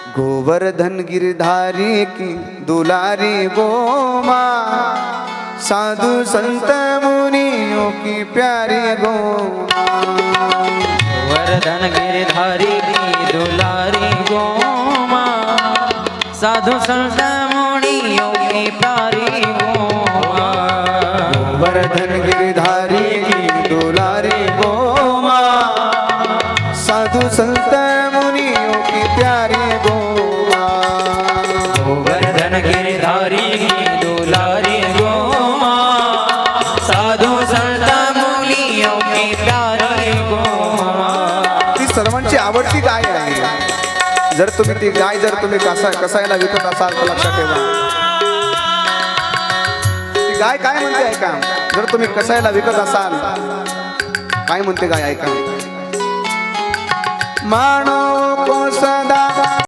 गोवर्धन गिरधारी की दुलारी गोमा, साधु संत मुनियों की प्यारी गोमा। गोवर्धन गिरधारी की दुलारी गोमा, साधु संत मुनियों की प्यारी गोमा। गोवर्धन गिरधारी की दुलारी गोमा, साधु संत मुनियों की प्यारी गोमा। गोवर्धन गिरधारी की दुलारी गोमा, साधु संत मुनियों की प्यारी गोमा। ती सर्वांची आवडती गाय आहे। जर तुम्ही ती गाय कसायला विकत असाल तर लक्षात ठेवा, ती गाय काय म्हणते ऐका। जर तुम्ही कसायला विकत असाल, काय म्हणते गाय ऐका। मानो को सदा